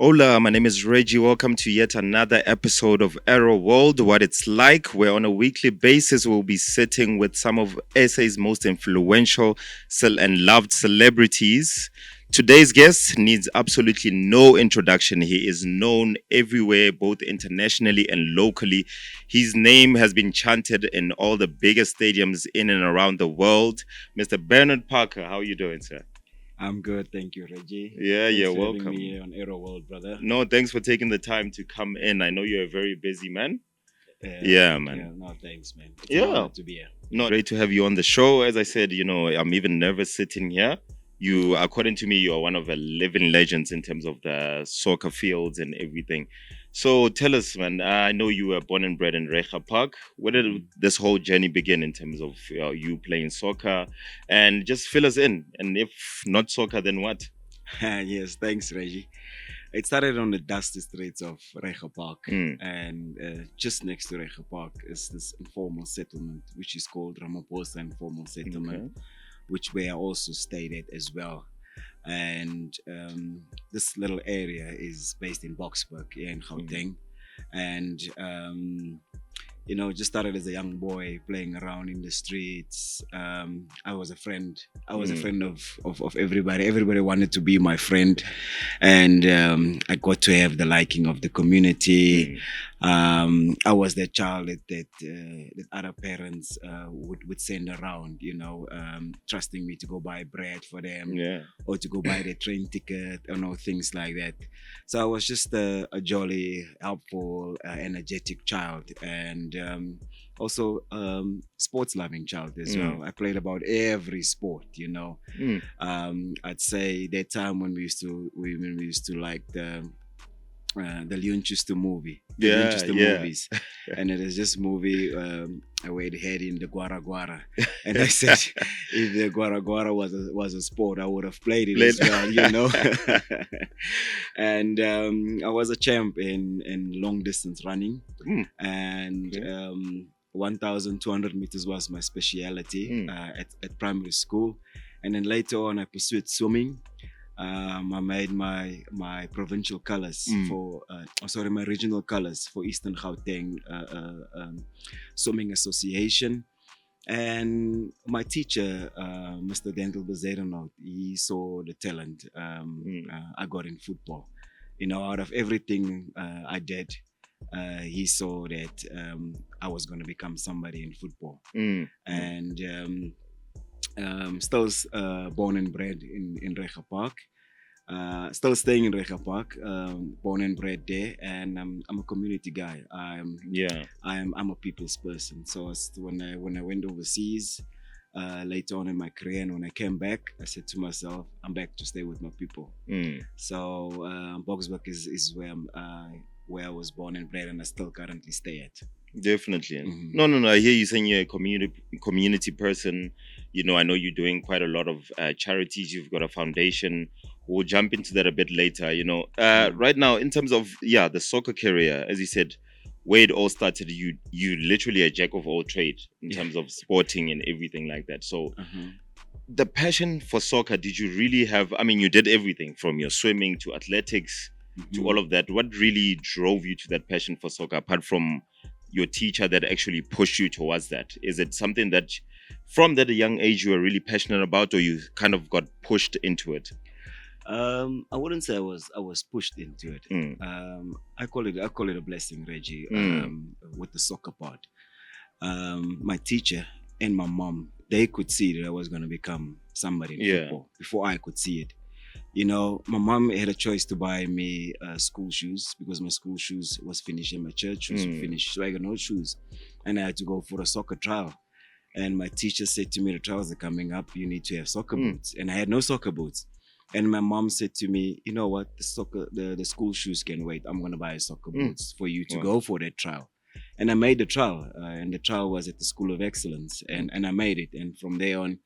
Hola, my name is Reggie. Welcome to yet another episode of Aero World. What it's like, where on a weekly basis we'll be sitting with some of SA's most influential and loved celebrities. Today's guest needs absolutely no introduction. He is known everywhere, both internationally and locally. His name has been chanted in all the biggest stadiums in and around the world. Mr. Bernard Parker, how are you doing, sir? I'm good, thank you, Reggie. Yeah, Thanks you're for having welcome. me here on Aero World, brother. No, thanks for taking the time to come in. I know you're a very busy man. Yeah, Yeah, yeah, man. no, thanks, man. It's an Yeah. honor to be here. No, great to have you on the show. As I said, I'm even nervous sitting here. You, according to me, you are one of the living legends in terms of the soccer fields and everything. So tell us, man. I know you were born and bred in Recha Park. Where did this whole journey begin in terms of you playing soccer? And just fill us in. And if not soccer, then what? Yes, thanks, Reggie. It started on the dusty streets of Recha Park, Mm, and just next to Recha Park is this informal settlement, which is called Ramaphosa Informal Settlement, okay. which where I also stayed at as well. And this little area is based in Boksburg, here in Gauteng. And just started as a young boy playing around in the streets. I was a friend. I was a friend of everybody. Everybody wanted to be my friend, and I got to have the liking of the community. I was that child that other parents would send around, trusting me to go buy bread for them Yeah. or to go buy their train ticket, things like that. So I was just a jolly, helpful, energetic child, and also sports loving child as well. I played about every sport. Mm. I'd say that time when we used to like the Leon Schuster movie, the Leon Yeah, Schuster yeah. movies, and it is this movie where they had in the Guara Guara, and I said if the Guara Guara was a sport, I would have played it as well. And I was a champ in long distance running, Mm. and Okay. 1,200 meters was my speciality Mm. at primary school, and then later on I pursued swimming. I made my provincial colors my regional colors for Eastern Gauteng Swimming Association. And my teacher, Mr. Dental Bezerenhout, he saw the talent I got in football. Out of everything I did, he saw that I was going to become somebody in football. Mm. And still born and bred in Recha Park. Still staying in Recha Park, born and bred there, and I'm a community guy. Yeah. I'm a people's person. So when I went overseas, later on in my career, and when I came back, I said to myself, I'm back to stay with my people. Mm. So Boksburg is where I was born and bred, and I still currently stay at. Definitely. Mhm. No. I hear you saying you're a community person. I know you're doing quite a lot of charities. You've got a foundation. We'll jump into that a bit later. Right now, in terms of the soccer career, as you said, where it all started, you literally a jack of all trade in terms of sporting and everything like that. So the passion for soccer, did you really have? I mean, you did everything from your swimming to athletics to all of that. What really drove you to that passion for soccer, apart from your teacher that actually pushed you towards that? Is it something that from that young age you were really passionate about, or you kind of got pushed into it? I wouldn't say I was pushed into it. Mm. I call it a blessing, Reggie. Mm. With the soccer part, my teacher and my mom, they could see that I was going to become somebody in Yeah. football before I could see it. My mom had a choice to buy me school shoes because my school shoes was finished and my church shoes were finished, so I got no shoes, and I had to go for a soccer trial. And my teacher said to me, the trials are coming up, you need to have soccer boots. And I had no soccer boots. And my mom said to me, you know what, the school shoes can wait. I'm going to buy soccer boots for you to Wow. go for that trial. And I made the trial, and the trial was at the School of Excellence, and I made it. And from there on,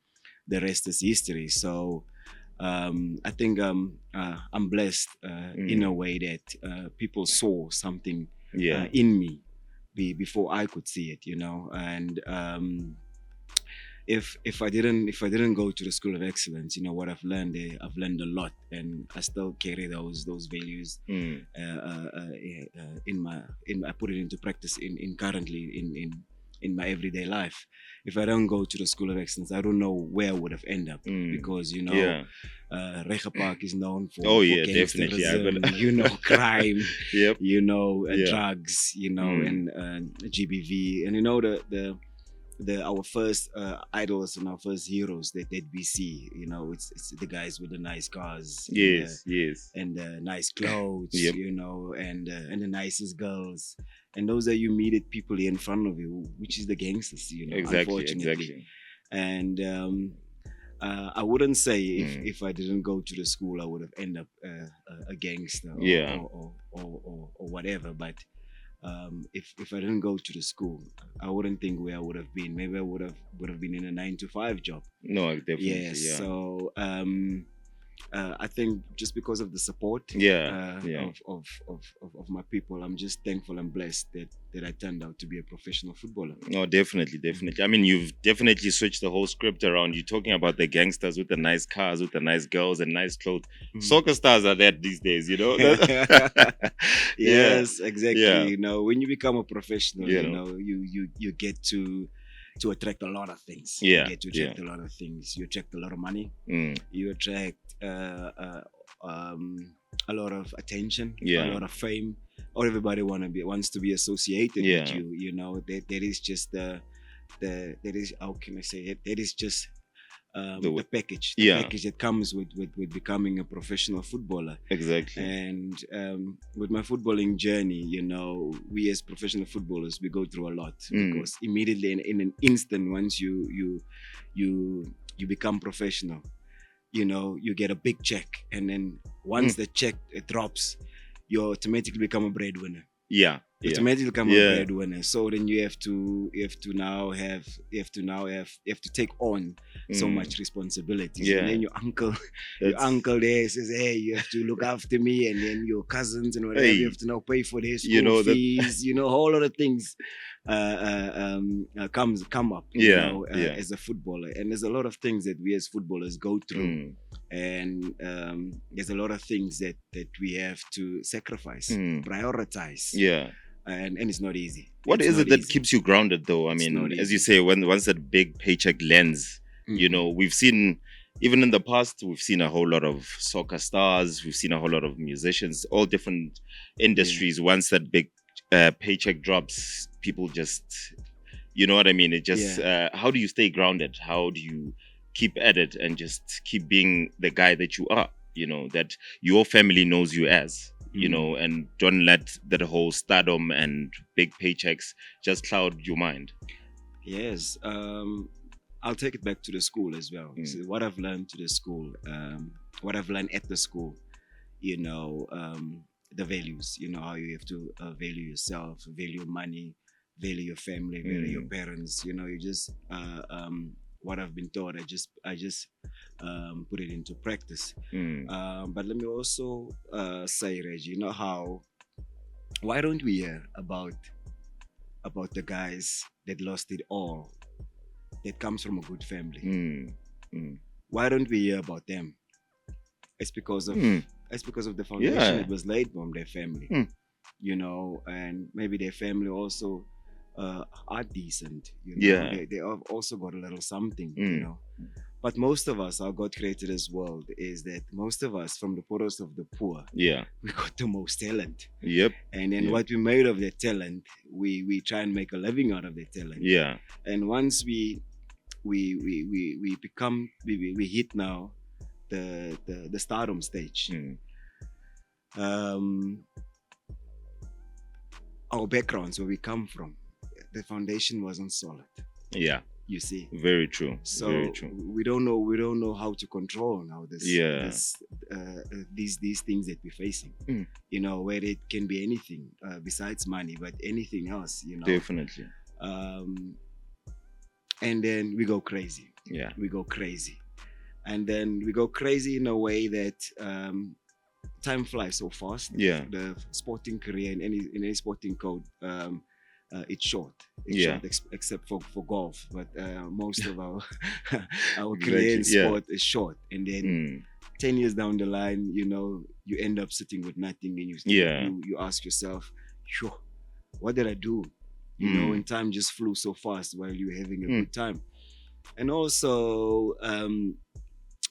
the rest is history. So I think I'm blessed in a way that people saw something Yeah. in me before I could see it, and if I didn't go to the school of excellence, what I've learned a lot, and I still carry those values Mm. I put it into practice in currently in my everyday life. If I don't go to the school of excellence, I don't know where I would have ended up, Mm. because Yeah. Rega Park is known Oh for yeah, definitely. I got. gangsterism, crime, Yep. Yeah. drugs, Mm. and GBV, and the our first idols and our first heroes that we see, it's the guys with the nice cars Yes. Yes. and the nice clothes, Yep. and the nicest girls, and those are you immediate people in front of you, which is the gangsters, Exactly. unfortunately. Exactly. And I wouldn't say Mm. if I didn't go to the school, I would have ended up a gangster Yeah. or whatever. But if I didn't go to the school, I wouldn't think where I would have been. Maybe I would have been in a 9 to 5 job. No, definitely. Yes. Yeah. So I think just because of the support Yeah. Yeah. of my people, I'm just thankful and blessed that I turned out to be a professional footballer. No, definitely, definitely. I mean, you've definitely switched the whole script around. You're talking about the gangsters with the nice cars, with the nice girls and nice clothes. Mm. Soccer stars are that these days, Yeah. Yes, exactly. Yeah. When you become a professional, You know. you get to attract a lot of things. Yeah, You get to attract a lot of things. You attract a lot of money. Mm. You attract a lot of attention, Yeah. a lot of fame, or everybody wants to be associated Yeah. with you. That is just that is, how can I say it? That is just the package, Yeah. package that comes with becoming a professional footballer. Exactly. And with my footballing journey, we as professional footballers, we go through a lot, because immediately in an instant, once you become professional, you get a big check, and then once the check drops, you automatically become a breadwinner. Yeah. You Yeah. automatically become Yeah. a breadwinner. So then you have to take on so much responsibilities. Yeah. And then your uncle there says, "Hey, you have to look after me," and then your cousins and whatever, Hey. you have to now pay for their school fees. A whole lot of things come up. Yeah. As a footballer, and there's a lot of things that we as footballers go through. And there's a lot of things that we have to sacrifice, prioritize. Yeah. And it's not easy. What It's is not it that easy. keeps you grounded, though? I It's mean, not as you easy. say, once that big paycheck lands, we've seen, even in the past, we've seen a whole lot of soccer stars, we've seen a whole lot of musicians, all different industries. Once that big paycheck drops, people just, you know what I mean? It just, how do you stay grounded? How do you keep at it and just keep being the guy that you are, that your family knows you as? And don't let that whole stardom and big paychecks just cloud your mind. Yes. I'll take it back to the school as well. So what I've learned to the school, what I've learned at the school, the values, how you have to value yourself, value money, value your family, value your parents. You just what I've been taught, I just put it into practice. But let me also say, Reggie, why don't we hear about the guys that lost it all, that comes from a good family? Why don't we hear about them? It's because of the foundation that was laid from their family. And maybe their family also are decent. They have also got a little something. But most of us, how God created this world, is that most of us, from the poorest of the poor, we got the most talent. Yep. And then what we made of that talent, we try and make a living out of that talent. Yeah. And once we hit now the stardom stage. Our backgrounds, where we come from, the foundation wasn't solid. Yeah. You see, very true. So very true. we don't know how to control now these things that we're facing. Where it can be anything besides money, but anything else. Definitely. And then we go crazy. Yeah, we go crazy, and then we go crazy in a way that time flies so fast. Yeah, the sporting career in any sporting code. it's short. It's Yeah. short, except for golf. But most of our our career Exactly. in Yeah. sport is short. And then Mm. 10 years down the line, you end up sitting with nothing, and Yeah. you ask yourself, sure, what did I do? Mm. And time just flew so fast while you were having a Mm. good time. And also,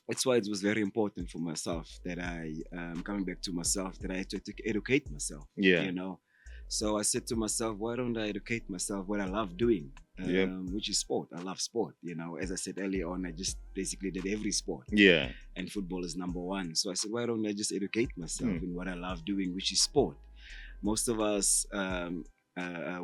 that's why it was very important for myself that I, coming back to myself, that I had to educate myself. Yeah. So I said to myself, why don't I educate myself what I love doing, Yep. which is sport. I love sport. As I said earlier on, I just basically did every sport, Yeah. and football is number one. So I said, why don't I just educate myself Mm. in what I love doing, which is sport? Most of us,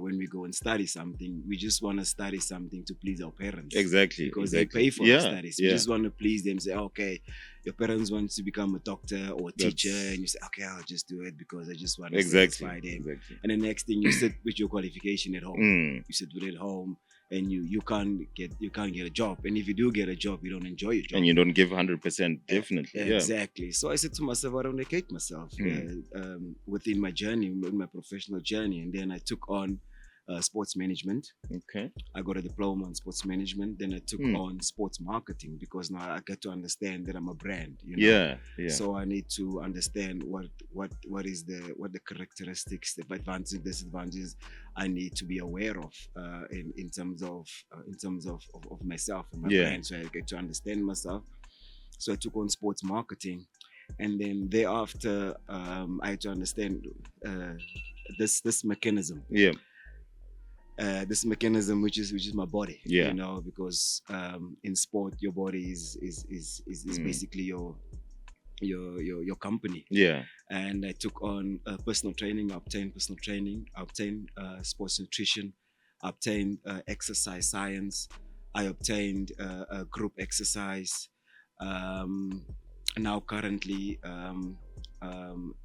when we go and study something, we just want to study something to please our parents. Exactly. Because exactly. they pay for yeah. our studies. We Yeah. just want to please them. Say, okay, your parents want to become a doctor or a teacher, That's- and you say, okay, I'll just do it because I just want to Exactly. satisfy them. Exactly. And the next thing, you sit with your qualification at home. Mm. You sit with it at home, and you can't get a job. And if you do get a job, you don't enjoy your job. And you don't give 100%. Definitely. Yeah. Exactly. So I said to myself, I don't educate myself within my journey, in my professional journey. And then I took on sports management. Okay. I got a diploma in sports management. Then I took Mm. on sports marketing, because now I get to understand that I'm a brand. Yeah. Yeah. So I need to understand what the characteristics, the advantages, disadvantages I need to be aware of in terms of myself and my Yeah. brand. So I get to understand myself. So I took on sports marketing, and then thereafter I had to understand this mechanism. Yeah. This mechanism, which is my body. Yeah. Because in sport, your body is Mm. basically your company. Yeah. And I took on personal training. I obtained personal training. I obtained sports nutrition. I obtained exercise science. I obtained group exercise. Now currently,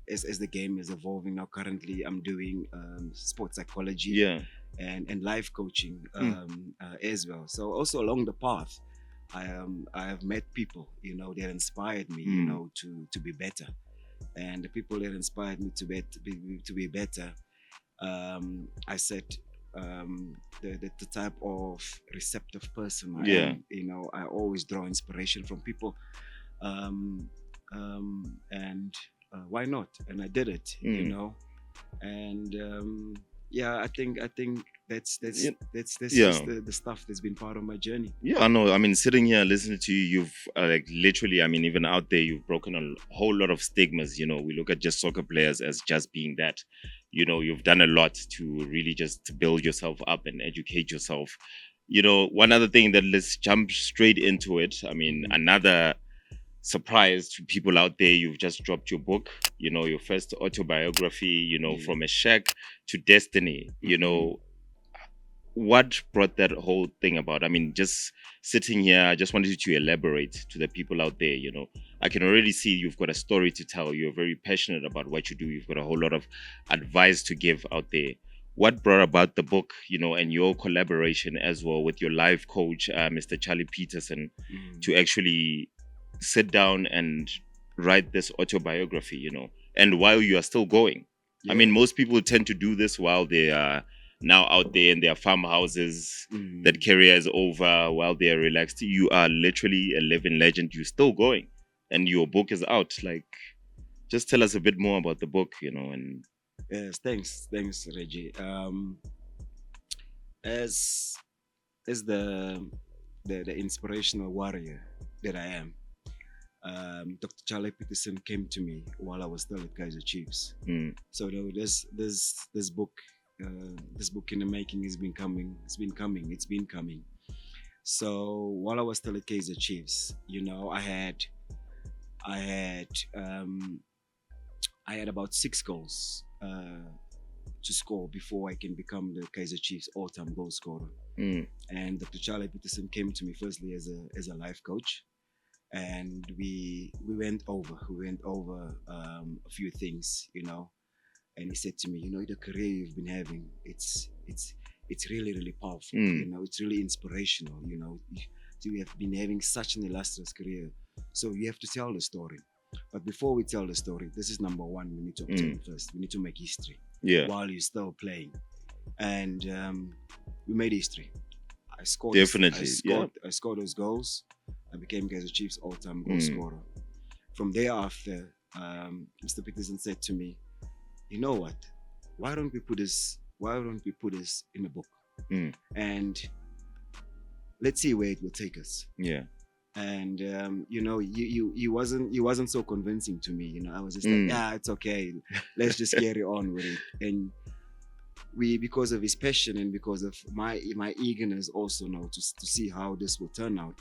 as the game is evolving, now currently I'm doing sports psychology Yeah. and life coaching as well. So also along the path, I have met people that inspired me to be better. And the people that inspired me to be better, I said, the type of receptive person I Yeah. am. I always draw inspiration from people, and why not? And I did it. And yeah, I think that's Yeah. just the stuff that's been part of my journey. Yeah, I know. I mean, sitting here listening to you, you've like literally, I mean, even out there, you've broken a whole lot of stigmas. We look at just soccer players as just being that. You've done a lot to really just build yourself up and educate yourself. One other thing that let's jump straight into it. I mean, another surprise to people out there, you've just dropped your book, your first autobiography, Yeah. from a shack to destiny. What brought that whole thing about? I mean, just sitting here, I just wanted you to elaborate to the people out there. I can already see you've got a story to tell. You're very passionate about what you do. You've got a whole lot of advice to give out there. What brought about the book, and your collaboration as well with your life coach, Mr. Charlie Peterson, to actually sit down and write this autobiography, and while you are still going? I mean, most people tend to do this while they are now out there in their farmhouses. That career is over, while they're relaxed. You are literally a living legend. You're still going, and your book is out. Like, just tell us a bit more about the book, and Yes, thanks, Reggie. As the inspirational warrior that I am, Dr. Charlie Peterson came to me while I was still at Kaiser Chiefs. So this book, this book in the making has been coming. It's been coming. So while I was still at Kaiser Chiefs, I had about 6 goals to score before I can become the Kaiser Chiefs all-time goal scorer. And Dr. Charlie Peterson came to me firstly as a life coach, and we went over a few things, and he said to me, the career you've been having, it's really, really powerful. It's really inspirational. You have been having such an illustrious career, so you have to tell the story. But before we tell the story, this is number one. We need to obtain first. We need to make history yeah, while you're still playing. and we made history. Definitely. Yeah. I scored those goals. I became Kaizer Chiefs all-time goal Mm. scorer. From thereafter, Mr. Peterson said to me, "You know what? Why don't we put this? Why don't we put this in a book? Mm. And let's see where it will take us." Yeah. And he wasn't so convincing to me. I was just like, Mm. yeah, it's okay. Let's just carry on with it. And we, because of his passion and because of my eagerness also now to see how this will turn out,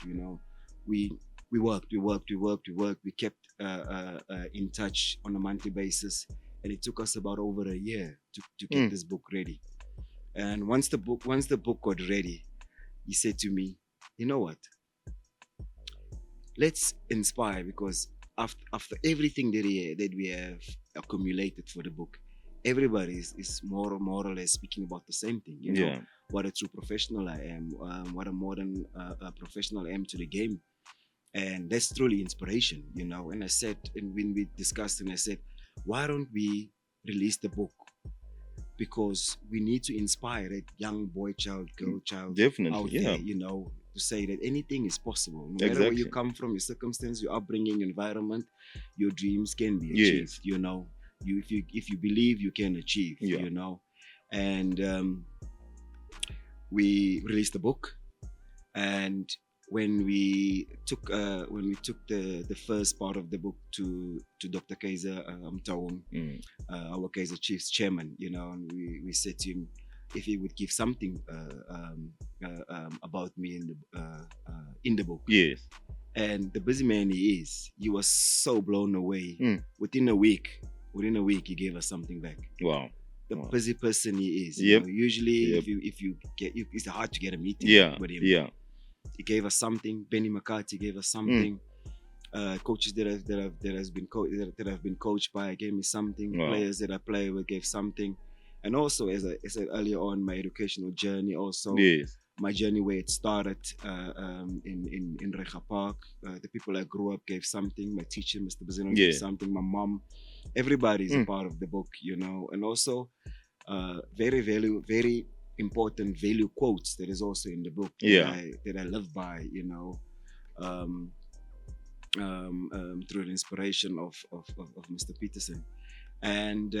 we worked. We kept in touch on a monthly basis, and it took us about over a year to get this book ready. And once the book got ready, he said to me, "You know what? Let's inspire, because after everything that we have accumulated for the book, everybody is more or less speaking about the same thing. Yeah. What a true professional I am, what a modern professional I am to the game, and that's truly inspiration. And I said, and when we discussed, and I said, why don't we release the book? Because we need to inspire that young boy child, girl child Definitely. out Yeah. there, to say that anything is possible. No matter where you Exactly. come from, your circumstance, your upbringing, environment, your dreams can be Yes. achieved. If you believe, you can achieve. Yeah. And we released the book, and when we took the first part of the book to Dr. Kaiser Mtawung, Mm. our Kaiser Chiefs chairman, and we said to him if he would give something about me in the book. Yes. And the busy man he was so blown away. Mm. Within a week, he gave us something back. Wow. The Wow. busy person he is. Yep. Usually, Yep. if you get, it's hard to get a meeting Yeah. with him. Yeah. He gave us something. Benny McCarthy gave us something. Coaches that have been coached by gave me something. Wow. Players that I play with gave something. And also, as I said earlier on, my educational journey. Also, Yes. my journey where it started in Recha Park. The people I grew up gave something. My teacher, Mr. Bazino, Yeah. gave something. My mom. Everybody is a Mm. part of the book, and also very important value quotes that is also in the book that I live by, um, through the inspiration of Mr. Peterson. And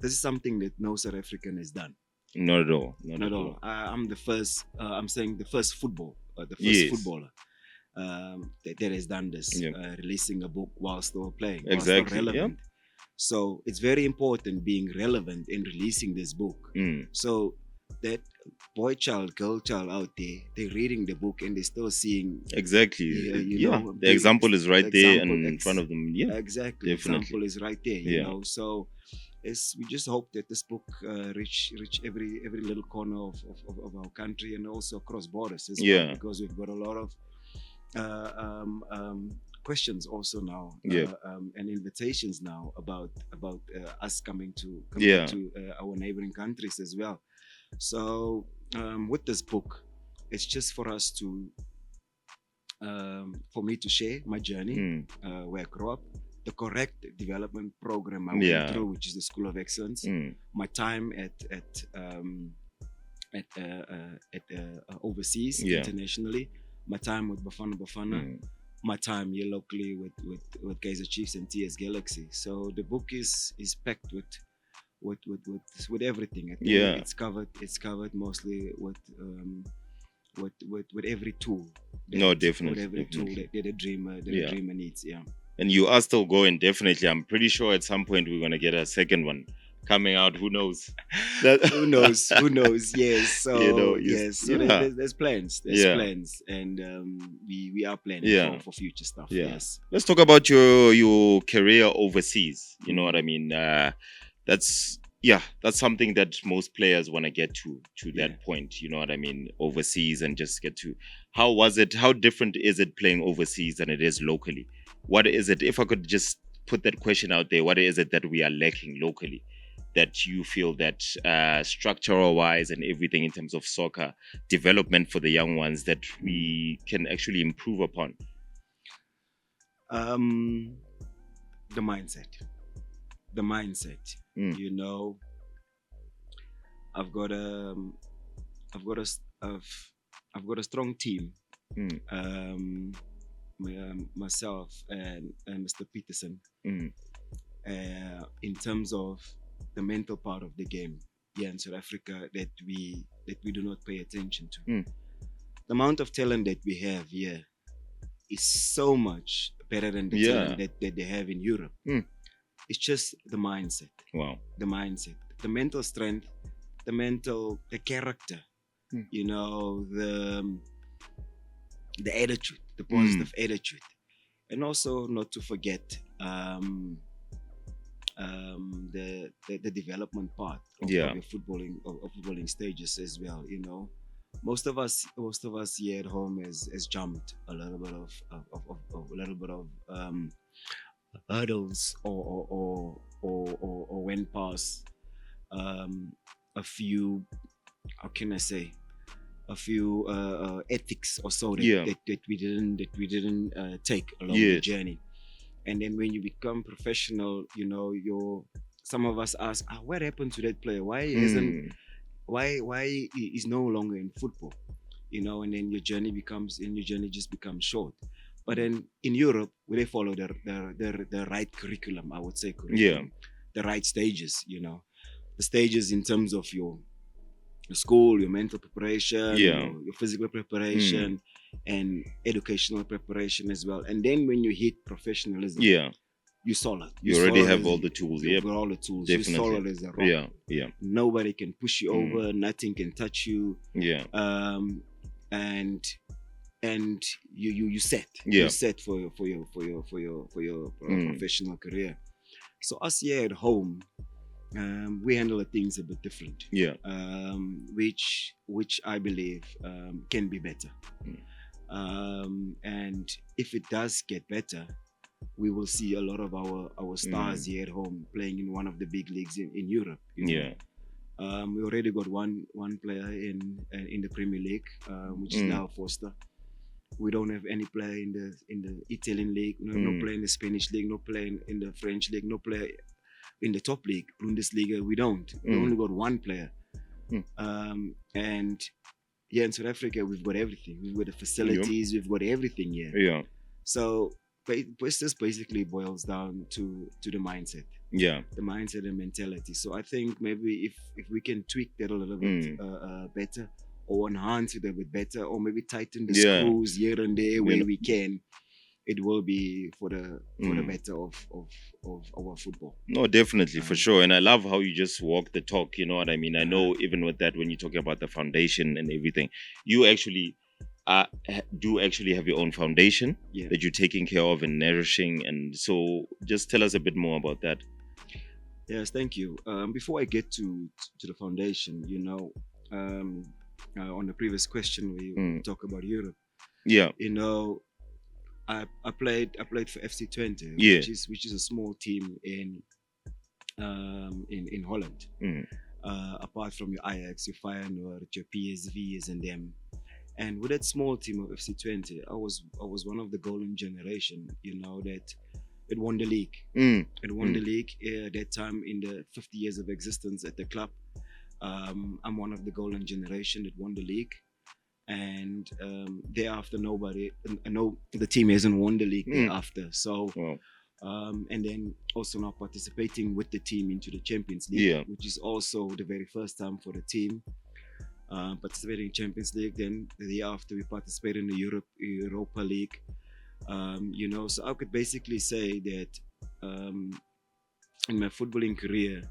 this is something that no South African has done. Not at all. Not at all. I'm the first. I'm saying the first Yes. footballer that has done this, Yep. releasing a book while still playing, while Exactly, still relevant. So it's very important being relevant in releasing this book. Mm. So that boy child, girl child out there, they're reading the book and they're still seeing. Exactly. Yeah, the example is right there example, in front of them. Yeah. Exactly. Definitely. Example is right there. So we just hope that this book reach every little corner of our country and also across borders as well, because we've got a lot of questions also now, and invitations now about us coming to our neighboring countries as well. So with this book, it's just for us to for me to share my journey, where I grew up, the correct development program I went through, which is the School of Excellence, my time at overseas, internationally, my time with Bafana, my time here locally with Kaizer Chiefs and TS Galaxy. So the book is packed with everything. I think it's covered mostly with every tool. Definitely. With every tool that a dreamer needs. Yeah. And you are still going, definitely. I'm pretty sure at some point we're gonna get a second one coming out. Who knows? Who knows? Who knows? Yes. So yes. So there's plans. There's plans, and we are planning for future stuff. Yeah. Yes. Let's talk about your career overseas. You know what I mean? That's something that most players want to get to that point. You know what I mean? Overseas, and just get to. How was it? How different is it playing overseas than it is locally? What is it? If I could just put that question out there, what is it that we are lacking locally that you feel that structural wise and everything in terms of soccer development for the young ones that we can actually improve upon? The mindset. You know, I've got I've got a s- I've got a strong team. Mm. Myself and Mr. Peterson, Mm. in terms of the mental part of the game here in South Africa that we do not pay attention to. Mm. The amount of talent that we have here is so much better than the Yeah. talent that they have in Europe. Mm. It's just the mindset, Wow. the mental strength, the character, Mm. you know, the attitude, the positive attitude, and also not to forget the development part of your footballing stages as well. You know, most of us here at home has jumped a little bit of hurdles or went past a few, how can I say, a few ethics or so that we didn't take along the journey. And then when you become professional, you know, some of us ask, what happened to that player? Why he's no longer in football? You know, and then your journey just becomes short. But then in Europe, where they follow the right curriculum, I would say the right stages, you know, the stages in terms of your school, your mental preparation, your physical preparation, and educational preparation as well. And then when you hit professionalism, you're solid. You already have all the tools. You've got all the tools. Definitely. You're solid as a rock. Nobody can push you over. Nothing can touch you. And you set. You're set for your professional career. So us here at home, we handle the things a bit different. Which I believe can be better. And if it does get better, we will see a lot of our stars here at home playing in one of the big leagues in Europe. You know? We already got one player in the Premier League, which is now Foster. We don't have any player in the Italian league. No player in the Spanish league. No player in the French league. No player in the top league, Bundesliga. We don't. We only got one player. And here in South Africa, we've got everything. We've got the facilities. We've got everything here. So this basically boils down to the mindset. The mindset and mentality. So I think maybe if we can tweak that a little bit better, or enhance it a bit better, or maybe tighten the screws here and there where we can, it will be for the better of our football. No, definitely, for sure. And I love how you just walk the talk, you know what I mean? I know even with that, when you're talking about the foundation and everything, you actually do actually have your own foundation that you're taking care of and nourishing. And so just tell us a bit more about that. Yes, thank you. Before I get to the foundation, you know, on the previous question we talk about Europe, you know, I played for FC20, which is a small team in Holland. Apart from your Ajax, your Feyenoord, your PSVs, and them. And with that small team of FC20, I was one of the golden generation, you know, that it won the league. It won the league that time in the 50 years of existence at the club. I'm one of the golden generation that won the league. And thereafter, the team hasn't won the league thereafter. So, and then also now participating with the team into the Champions League, which is also the very first time for the team participating in Champions League. Then the year after, we participate in the Europa League. You know, so I could basically say that in my footballing career,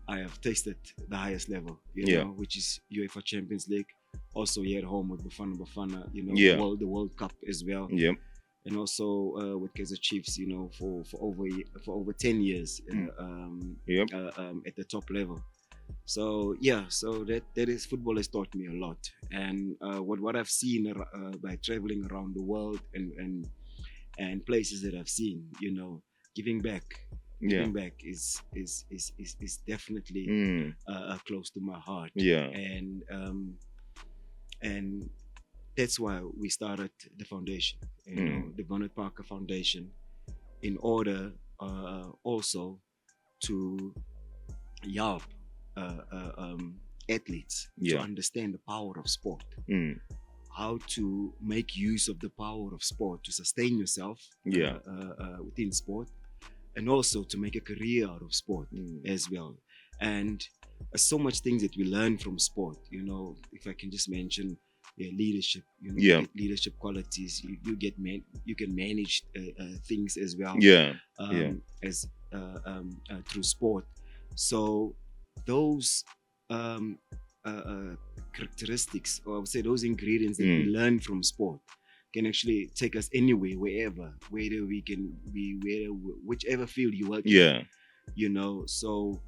I have tasted the highest level, you know, which is UEFA Champions League. Also here at home with Bafana, you know, the World Cup as well. And also with Kaizer Chiefs, you know, for over 10 years at the top level. So so that is, football has taught me a lot. And what I've seen by traveling around the world and places that I've seen, you know, giving back is definitely close to my heart. And that's why we started the foundation, you know, the Bernard Parker Foundation, in order also to help athletes to Yeah. understand the power of sport, Mm. how to make use of the power of sport to sustain yourself Yeah. within sport, and also to make a career out of sport Mm. as well. And so much things that we learn from sport. You know, if I can just mention, yeah, leadership. You know, Yeah. you get leadership qualities. You can manage things as well. Yeah. Yeah. As through sport. So those um, characteristics, or I would say those ingredients that we learn from sport, can actually take us anywhere, wherever we can be, whichever field you work in. Yeah. You know, so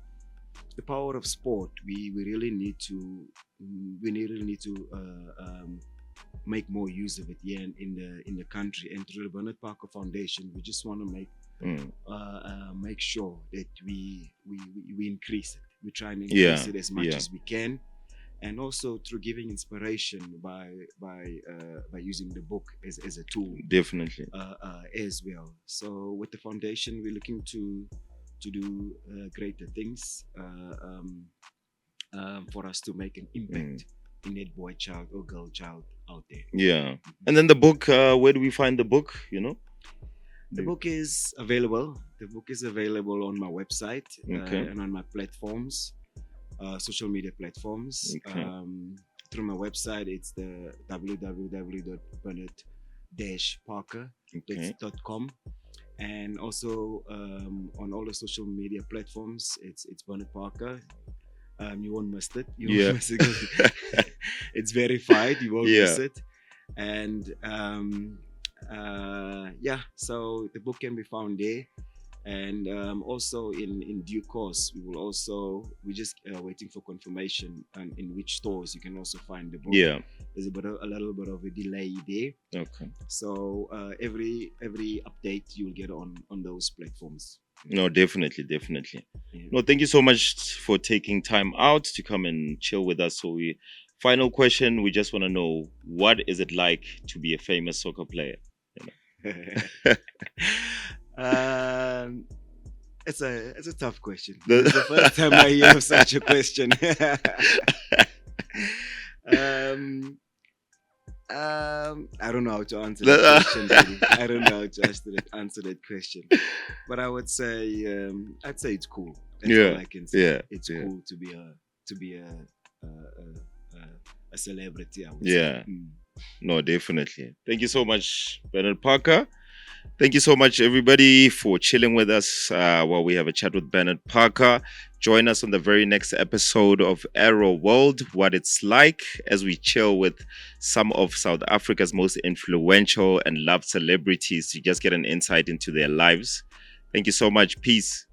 the power of sport, we really need to really need to make more use of it here in the country. And through the Bernard Parker Foundation, we just want to make sure that we increase it. We try and increase it as much as we can, and also through giving inspiration by using the book as a tool. Definitely. As well. So with the foundation, we're looking to do greater things for us to make an impact in that boy child or girl child out there. Yeah. And then the book, where do we find the book, you know? The book is available. The book is available on my website Okay. and on my platforms, social media platforms. Okay. Through my website, it's the www.bernard-parker.com. And also on all the social media platforms, it's Bernard Parker. You won't miss it. You won't miss it. It's verified. You won't miss it. And so the book can be found there. And also in due course, we're just waiting for confirmation and in which stores you can also find the book. Yeah. There's a little bit of a delay there. Okay. So every update you'll get on those platforms. No, definitely. Yeah. No, thank you so much for taking time out to come and chill with us. So final question, we just want to know, what is it like to be a famous soccer player? It's a tough question. It's the first time I hear of such a question. I don't know how to answer that question. Really. I don't know how to answer that question. But I would say, I'd say it's cool. That's all I can say. Yeah. It's cool to be a celebrity. I would say. Say. No, definitely. Thank you so much, Bernard Parker. Thank you so much, everybody, for chilling with us while we have a chat with Bernard Parker. Join us on the very next episode of Aero World, what it's like, as we chill with some of South Africa's most influential and loved celebrities to just get an insight into their lives. Thank you so much. Peace.